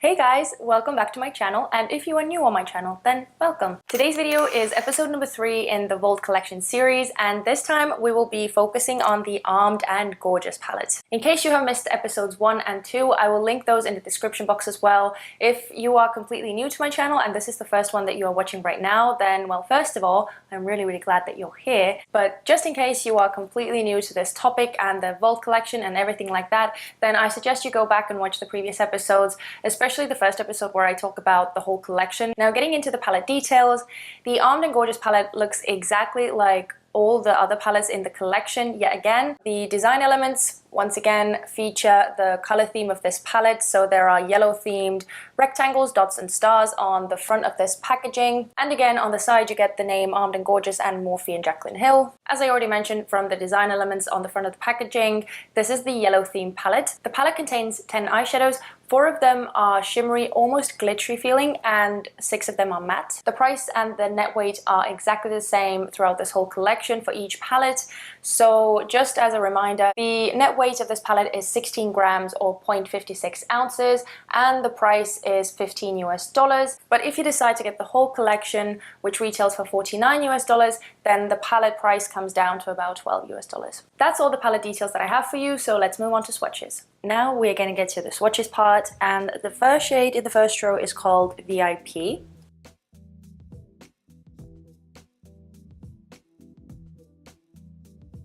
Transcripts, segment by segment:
Hey guys, welcome back to my channel, and if you are new on my channel, then welcome. Today's video is episode number 3 in the Vault Collection series, and this time we will be focusing on the Armed and Gorgeous palette. In case you have missed episodes 1 and 2, I will link those in the description box as well. If you are completely new to my channel and this is the first one that you are watching right now, then well, first of all, I'm really glad that you're here. But just in case you are completely new to this topic and the Vault Collection and everything like that, then I suggest you go back and watch the previous episodes, especially the first episode where I talk about the whole collection. Now, getting into the palette details, the Armed and Gorgeous palette looks exactly like all the other palettes in the collection yet again. The design elements once again feature the color theme of this palette, so there are yellow themed rectangles, dots and stars on the front of this packaging, and again on the side you get the name Armed and Gorgeous and Morphe and Jaclyn Hill. As I already mentioned, from the design elements on the front of the packaging, this is the yellow theme palette. The palette contains 10 eyeshadows. 4 of them are shimmery, almost glittery feeling, and 6 of them are matte. The price and the net weight are exactly the same throughout this whole collection for each palette. So just as a reminder, the net weight of this palette is 16 grams or 0.56 ounces, and the price is $15 US. But if you decide to get the whole collection, which retails for $49 US, then the palette price comes down to about $12 US. That's all the palette details that I have for you, so let's move on to swatches. Now we're going to get to the swatches part, and the first shade in the first row is called VIP.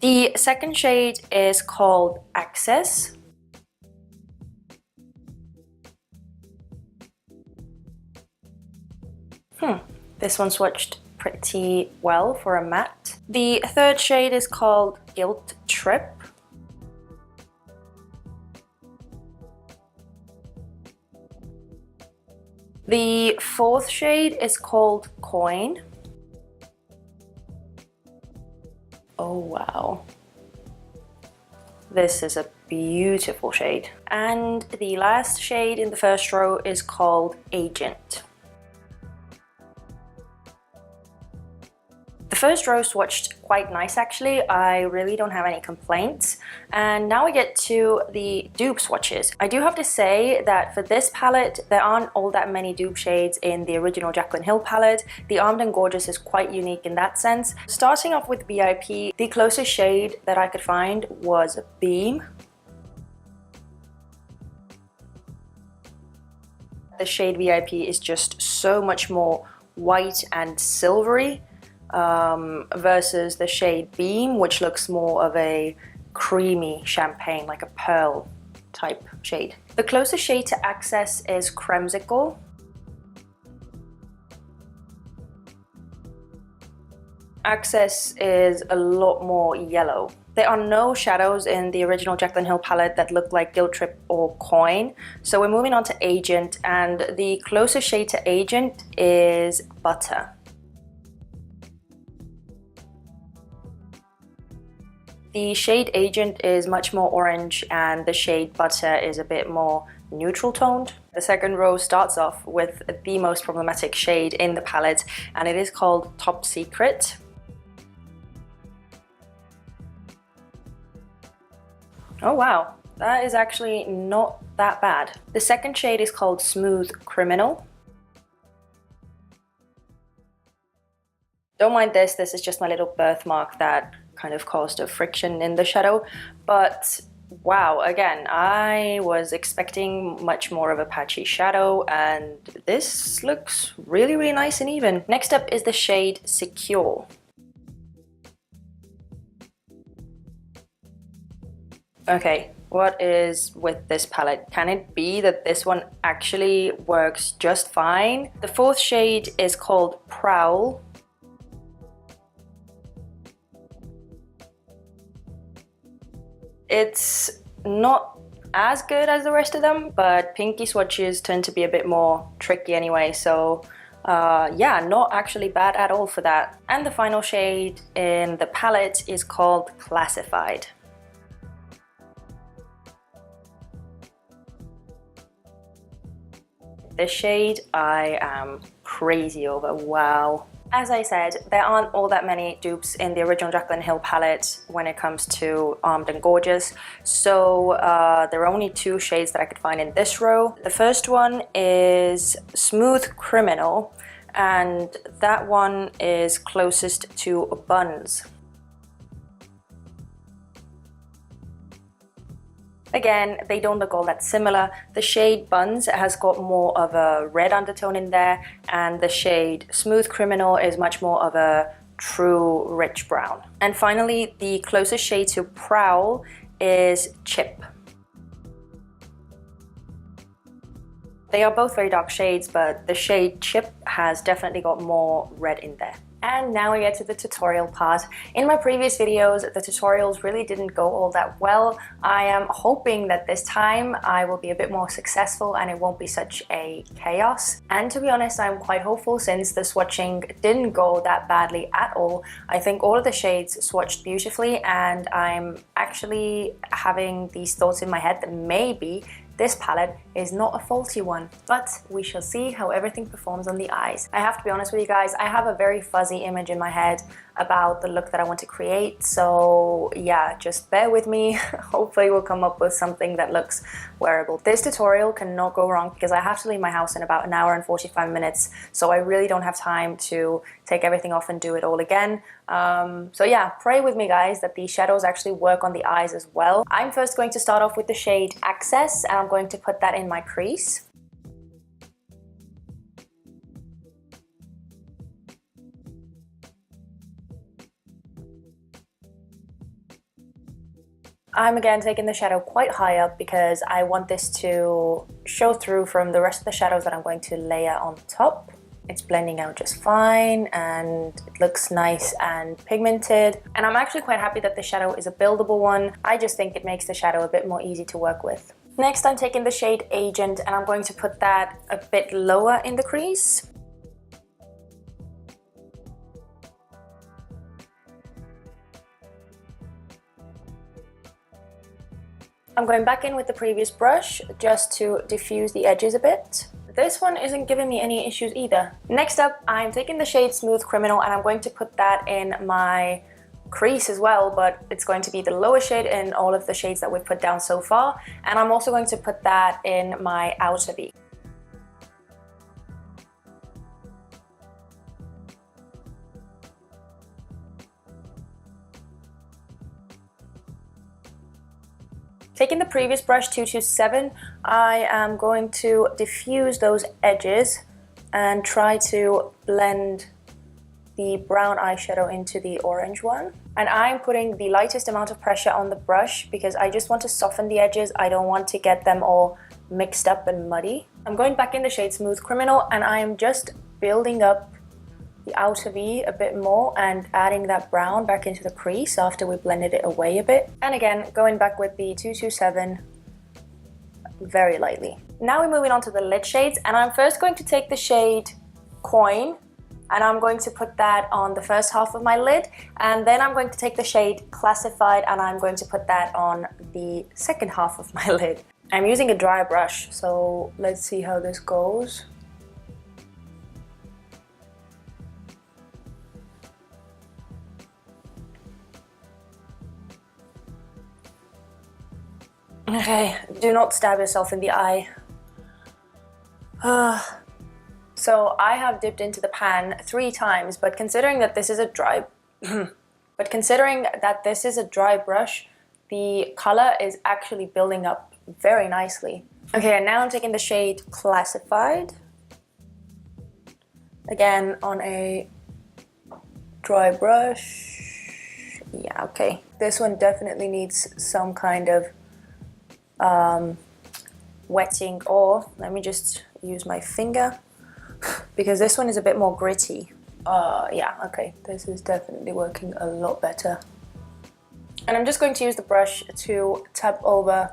The second shade is called Access. This one swatched pretty well for a matte. The third shade is called Guilt Trip. The fourth shade is called Coin. Oh wow, this is a beautiful shade. And the last shade in the first row is called Agent. The first row swatched quite nice actually. I really don't have any complaints. And now we get to the dupe swatches. I do have to say that for this palette, there aren't all that many dupe shades in the original Jaclyn Hill palette. The Armed and Gorgeous is quite unique in that sense. Starting off with VIP, the closest shade that I could find was Beam. The shade VIP is just so much more white and silvery. Versus the shade Beam, which looks more of a creamy champagne, like a pearl type shade. The closest shade to Access is Cremsicle. Access is a lot more yellow. There are no shadows in the original Jaclyn Hill palette that look like Guilt Trip or Coin. So we're moving on to Agent, and the closest shade to Agent is Butter. The shade Agent is much more orange, and the shade Butter is a bit more neutral toned. The second row starts off with the most problematic shade in the palette, and it is called Top Secret. Oh wow, that is actually not that bad. The second shade is called Smooth Criminal. Don't mind this is just my little birthmark that kind of caused a friction in the shadow, but wow, again, I was expecting much more of a patchy shadow, and this looks really nice and even. Next up is the shade Secure. Okay, what is with this palette? Can it be that this one actually works just fine? The fourth shade is called Prowl. It's not as good as the rest of them, but pinky swatches tend to be a bit more tricky anyway, so yeah, not actually bad at all for that. And the final shade in the palette is called Classified. This shade I am crazy over. Wow. As I said, there aren't all that many dupes in the original Jaclyn Hill palette when it comes to Armed and Gorgeous, so there are only 2 shades that I could find in this row. The first one is Smooth Criminal, and that one is closest to Buns. Again, they don't look all that similar. The shade Buns has got more of a red undertone in there, and the shade Smooth Criminal is much more of a true rich brown. And finally, the closest shade to Prowl is Chip. They are both very dark shades, but the shade Chip has definitely got more red in there. And now we get to the tutorial part. In my previous videos, the tutorials really didn't go all that well. I am hoping that this time I will be a bit more successful and it won't be such a chaos. And to be honest, I'm quite hopeful since the swatching didn't go that badly at all. I think all of the shades swatched beautifully, and I'm actually having these thoughts in my head that maybe this palette is not a faulty one, but we shall see how everything performs on the eyes. I have to be honest with you guys, I have a very fuzzy image in my head about the look that I want to create, so yeah, just bear with me. Hopefully we'll come up with something that looks wearable. This tutorial cannot go wrong because I have to leave my house in about 1 hour and 45 minutes, so I really don't have time to take everything off and do it all again. So yeah, pray with me guys that the shadows actually work on the eyes as well. I'm first going to start off with the shade Access, and I'm going to put that in my crease. I'm again taking the shadow quite high up because I want this to show through from the rest of the shadows that I'm going to layer on top. It's blending out just fine and it looks nice and pigmented. And I'm actually quite happy that the shadow is a buildable one. I just think it makes the shadow a bit more easy to work with. Next, I'm taking the shade Agent and I'm going to put that a bit lower in the crease. I'm going back in with the previous brush just to diffuse the edges a bit. This one isn't giving me any issues either. Next up, I'm taking the shade Smooth Criminal and I'm going to put that in my crease as well, but it's going to be the lowest shade in all of the shades that we've put down so far. And I'm also going to put that in my outer V. Taking the previous brush 227, I am going to diffuse those edges and try to blend the brown eyeshadow into the orange one. And I'm putting the lightest amount of pressure on the brush because I just want to soften the edges. I don't want to get them all mixed up and muddy. I'm going back in the shade Smooth Criminal and I am just building up the outer V a bit more and adding that brown back into the crease after we blended it away a bit. And again, going back with the 227 very lightly. Now we're moving on to the lid shades, and I'm first going to take the shade Coin and I'm going to put that on the first half of my lid, and then I'm going to take the shade Classified and I'm going to put that on the second half of my lid. I'm using a dry brush, so let's see how this goes. Okay, do not stab yourself in the eye. So I have dipped into the pan 3 times, but considering that this is a dry brush, the color is actually building up very nicely. Okay, and now I'm taking the shade Classified. Again on a dry brush. Yeah, okay. This one definitely needs some kind of wetting, or let me just use my finger because this one is a bit more gritty. Yeah, okay, this is definitely working a lot better. And I'm just going to use the brush to tap over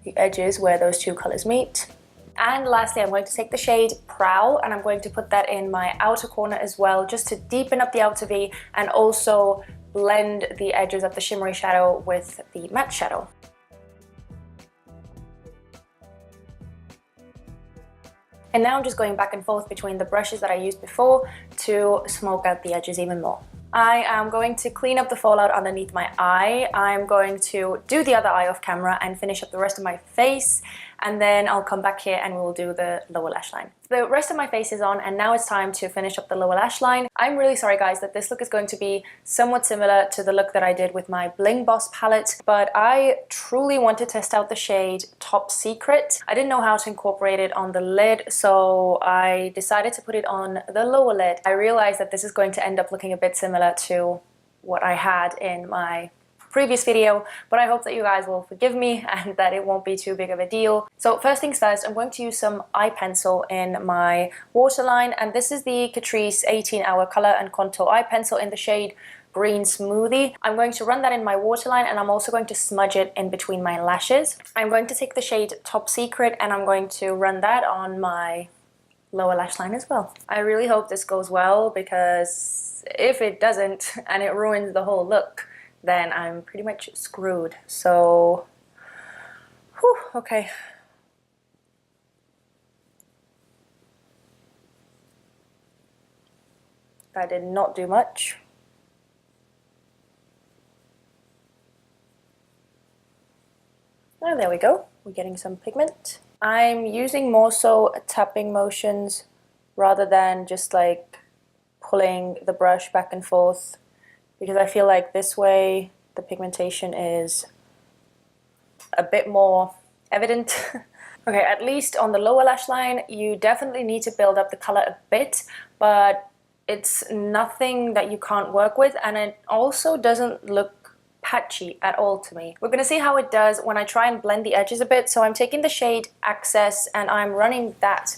the edges where those 2 colors meet. And lastly, I'm going to take the shade Prowl and I'm going to put that in my outer corner as well, just to deepen up the outer V and also blend the edges of the shimmery shadow with the matte shadow. And now I'm just going back and forth between the brushes that I used before to smoke out the edges even more. I am going to clean up the fallout underneath my eye. I'm going to do the other eye off camera and finish up the rest of my face, and then I'll come back here and we'll do the lower lash line. The rest of my face is on, and now it's time to finish up the lower lash line. I'm really sorry guys that this look is going to be somewhat similar to the look that I did with my Bling Boss palette, but I truly want to test out the shade Top Secret. I didn't know how to incorporate it on the lid, so I decided to put it on the lower lid. I realized that this is going to end up looking a bit similar to what I had in my previous video, but I hope that you guys will forgive me and that it won't be too big of a deal. So first things first, I'm going to use some eye pencil in my waterline, and this is the Catrice 18-Hour Color and Contour Eye Pencil in the shade Green Smoothie. I'm going to run that in my waterline, and I'm also going to smudge it in between my lashes. I'm going to take the shade Top Secret and I'm going to run that on my lower lash line as well. I really hope this goes well, because if it doesn't and it ruins the whole look, then I'm pretty much screwed. So, whew, okay. That did not do much. Oh, there we go. We're getting some pigment. I'm using more so tapping motions rather than just like pulling the brush back and forth, because I feel like this way the pigmentation is a bit more evident. Okay, at least on the lower lash line, you definitely need to build up the color a bit, but it's nothing that you can't work with, and it also doesn't look patchy at all to me. We're gonna see how it does when I try and blend the edges a bit. So I'm taking the shade Access and I'm running that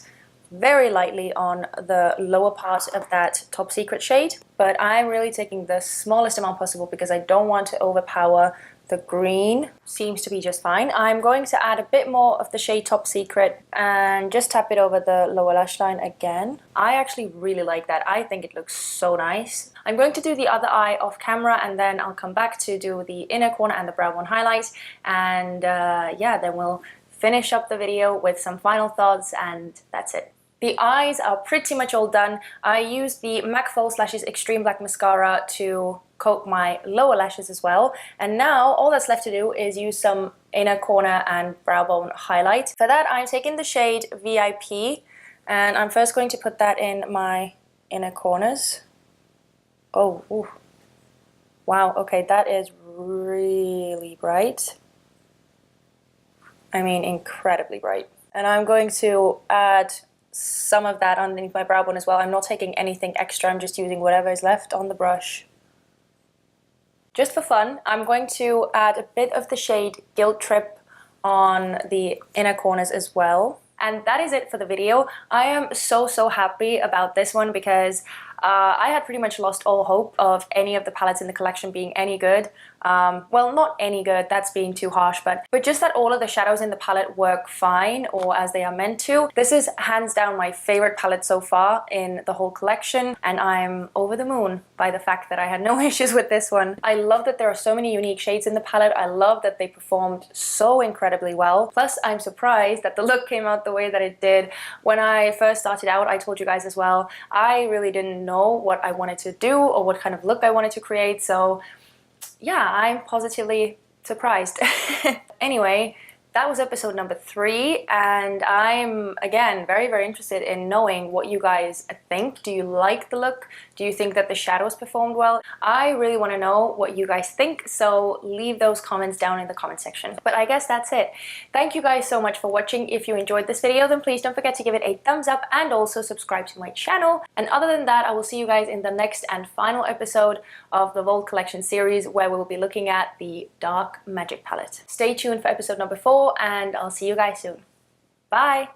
very lightly on the lower part of that Top Secret shade, but I'm really taking the smallest amount possible because I don't want to overpower the green. Seems to be just fine. I'm going to add a bit more of the shade Top Secret and just tap it over the lower lash line again. I actually really like that. I think it looks so nice. I'm going to do the other eye off camera, and then I'll come back to do the inner corner and the brow bone highlights, and yeah, then we'll finish up the video with some final thoughts, and that's it. The eyes are pretty much all done. I used the MAC False Lashes Extreme Black Mascara to coat my lower lashes as well. And now all that's left to do is use some inner corner and brow bone highlight. For that, I'm taking the shade VIP, and I'm first going to put that in my inner corners. Oh, ooh. Wow, okay, that is really bright. I mean, incredibly bright. And I'm going to add some of that underneath my brow bone as well. I'm not taking anything extra, I'm just using whatever is left on the brush. Just for fun, I'm going to add a bit of the shade Guilt Trip on the inner corners as well. And that is it for the video. I am so happy about this one because I had pretty much lost all hope of any of the palettes in the collection being any good. Well, not any good, that's being too harsh, but just that all of the shadows in the palette work fine, or as they are meant to. This is hands down my favorite palette so far in the whole collection, and I'm over the moon by the fact that I had no issues with this one. I love that there are so many unique shades in the palette. I love that they performed so incredibly well. Plus, I'm surprised that the look came out the way that it did. When I first started out, I told you guys as well, I really didn't know what I wanted to do or what kind of look I wanted to create, so yeah, I'm positively surprised. Anyway, that was episode number 3, and I'm, again, very interested in knowing what you guys think. Do you like the look? Do you think that the shadows performed well? I really want to know what you guys think, so leave those comments down in the comment section. But I guess that's it. Thank you guys so much for watching. If you enjoyed this video, then please don't forget to give it a thumbs up and also subscribe to my channel. And other than that, I will see you guys in the next and final episode of the Vault Collection series, where we will be looking at the Dark Magic palette. Stay tuned for episode number 4, and I'll see you guys soon. Bye!